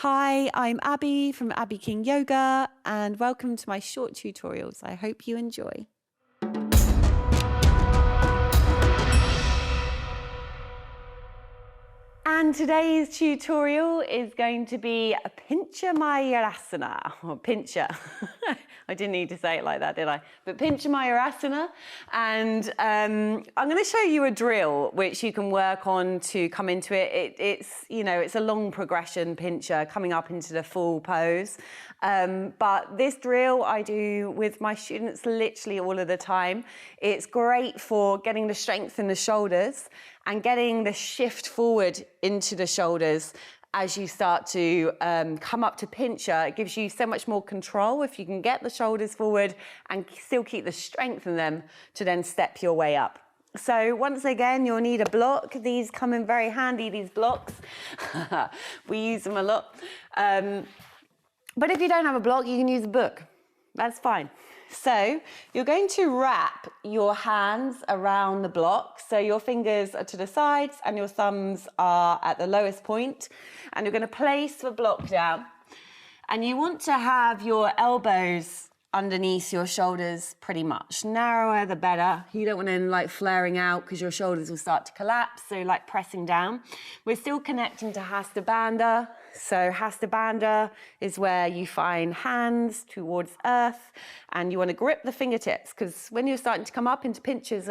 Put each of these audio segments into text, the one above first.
Hi, I'm Abby from Abby King Yoga, and welcome to my short tutorials. I hope you enjoy. And today's tutorial is going to be a Pincha Mayurasana, or Pincha. I didn't need to say it like that, did I? But Pincha Mayurasana, and I'm going to show you a drill which you can work on to come into it. It's a long progression Pincha coming up into the full pose. But this drill I do with my students literally all of the time. It's great for getting the strength in the shoulders and getting the shift forward into the shoulders as you start to come up to Pincha. It gives you so much more control if you can get the shoulders forward and still keep the strength in them to then step your way up. So once again, you'll need a block. These come in very handy, these blocks. We use them a lot. But if you don't have a block, you can use a book. That's fine. So you're going to wrap your hands around the block. So your fingers are to the sides and your thumbs are at the lowest point. And you're going to place the block down. And you want to have your elbows underneath your shoulders pretty much. Narrower the better. You don't want them like flaring out because your shoulders will start to collapse. So like pressing down. We're still connecting to Hasta Bandha. So Hasta Bandha is where you find hands towards earth and you want to grip the fingertips, because when you're starting to come up into pinches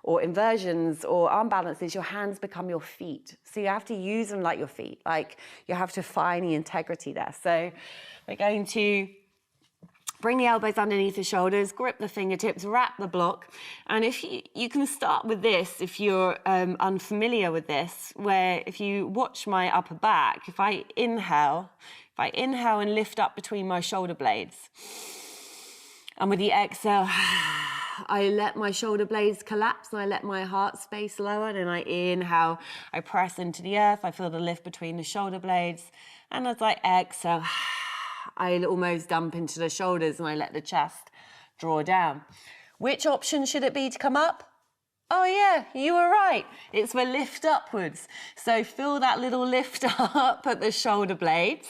or inversions or arm balances, your hands become your feet. So you have to use them like your feet. Like you have to find the integrity there. So we're going to bring the elbows underneath the shoulders, grip the fingertips, wrap the block. And if you can start with this if you're unfamiliar with this, where if you watch my upper back, if I inhale and lift up between my shoulder blades, and with the exhale, I let my shoulder blades collapse and I let my heart space lower, and I inhale, I press into the earth, I feel the lift between the shoulder blades, and as I exhale, I almost dump into the shoulders and I let the chest draw down. Which option should it be to come up? Oh yeah, you were right. It's the lift upwards. So feel that little lift up at the shoulder blades,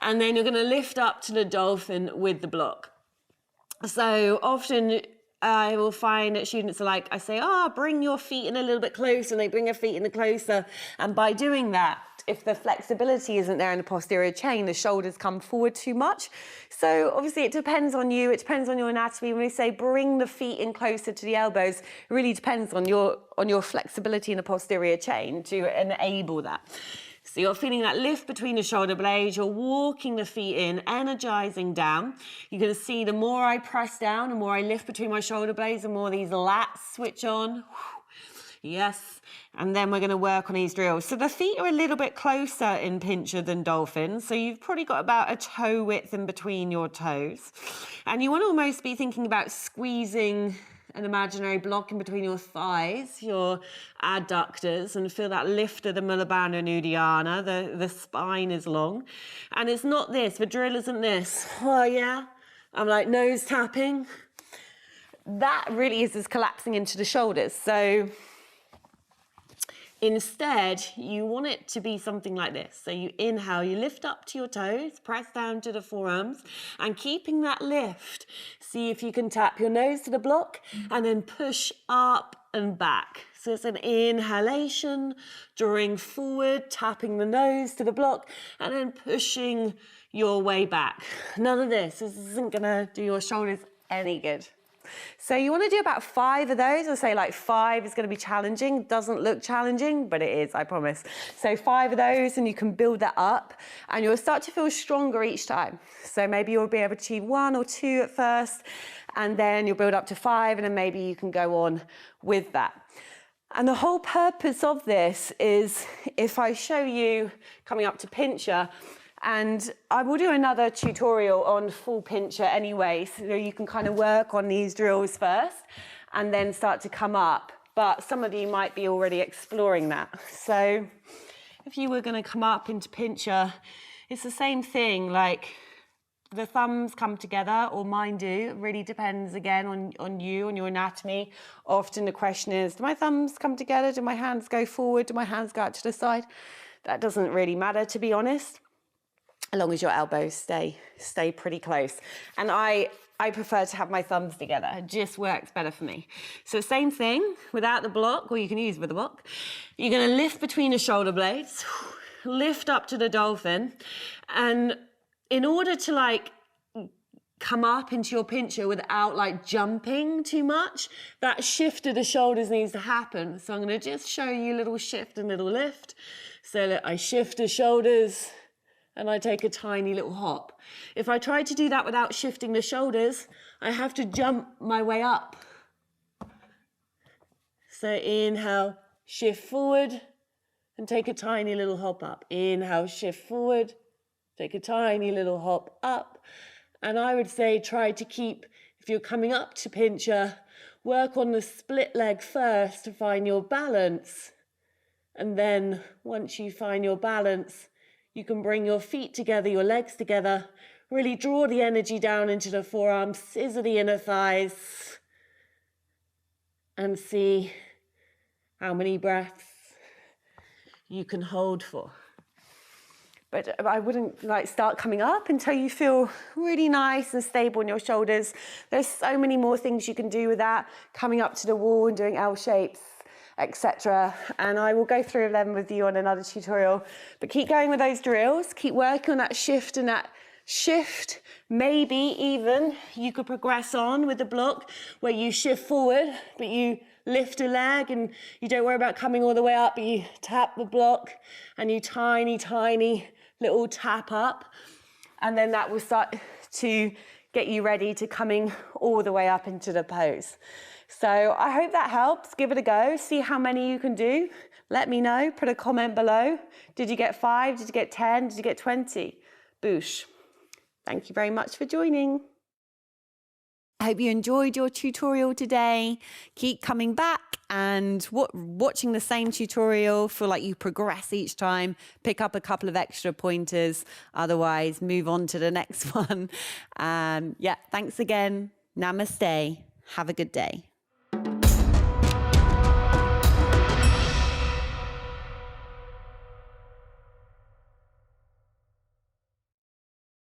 and then you're going to lift up to the dolphin with the block. So often I will find that students are like, I say, bring your feet in a little bit closer, and they bring their feet in closer. And by doing that, if the flexibility isn't there in the posterior chain, the shoulders come forward too much. So obviously it depends on you, it depends on your anatomy. When we say bring the feet in closer to the elbows, it really depends on your flexibility in the posterior chain to enable that. So you're feeling that lift between the shoulder blades, you're walking the feet in, energizing down. You're going to see the more I press down, the more I lift between my shoulder blades, the more these lats switch on. Yes, and then we're going to work on these drills. So the feet are a little bit closer in Pincha than dolphin, so you've probably got about a toe width in between your toes. And you want to almost be thinking about squeezing an imaginary block in between your thighs, your adductors, and feel that lift of the Mulabandha Uddiyana. The spine is long. And it's not this, the drill isn't this. Oh yeah, I'm like nose tapping. That really is just collapsing into the shoulders. So instead, you want it to be something like this. So you inhale, you lift up to your toes, press down to the forearms, and keeping that lift, see if you can tap your nose to the block and then push up and back. So it's an inhalation, drawing forward, tapping the nose to the block, and then pushing your way back. None of this. This isn't gonna do your shoulders any good. So you want to do about 5 of those. I'll say like 5 is going to be challenging. Doesn't look challenging, but it is, I promise. So 5 of those, and you can build that up, and you'll start to feel stronger each time. So maybe you'll be able to achieve 1 or 2 at first, and then you'll build up to 5, and then maybe you can go on with that. And the whole purpose of this is, if I show you coming up to Pincha, and I will do another tutorial on full Pincha anyway, so you can kind of work on these drills first and then start to come up. But some of you might be already exploring that. So if you were going to come up into Pincha, it's the same thing, like the thumbs come together, or mine do. It really depends again on you, on your anatomy. Often the question is, do my thumbs come together? Do my hands go forward? Do my hands go out to the side? That doesn't really matter, to be honest. as long as your elbows stay pretty close. And I prefer to have my thumbs together. It just works better for me. So same thing, without the block, or you can use with the block. You're gonna lift between the shoulder blades, lift up to the dolphin. And in order to like come up into your pincher without like jumping too much, that shift of the shoulders needs to happen. So I'm gonna just show you a little shift and little lift. So that I shift the shoulders and I take a tiny little hop. If I try to do that without shifting the shoulders, I have to jump my way up. So inhale, shift forward, and take a tiny little hop up. Inhale, shift forward, take a tiny little hop up. And I would say try to keep, if you're coming up to pincher, work on the split leg first to find your balance. And then once you find your balance, you can bring your feet together, your legs together, really draw the energy down into the forearms, scissor the inner thighs, and see how many breaths you can hold for. But I wouldn't like start coming up until you feel really nice and stable in your shoulders. There's so many more things you can do with that, coming up to the wall and doing L shapes, etc. And I will go through them with you on another tutorial. But keep going with those drills, keep working on that shift and that shift. Maybe even you could progress on with the block where you shift forward, but you lift a leg and you don't worry about coming all the way up, but you tap the block and you tiny little tap up. And then that will start to get you ready to coming all the way up into the pose. So I hope that helps. Give it a go. See how many you can do. Let me know. Put a comment below. Did you get 5? Did you get 10? Did you get 20? Boosh. Thank you very much for joining. I hope you enjoyed your tutorial today. Keep coming back and watching the same tutorial. Feel like you progress each time. Pick up a couple of extra pointers. Otherwise, move on to the next one. Yeah, thanks again. Namaste. Have a good day.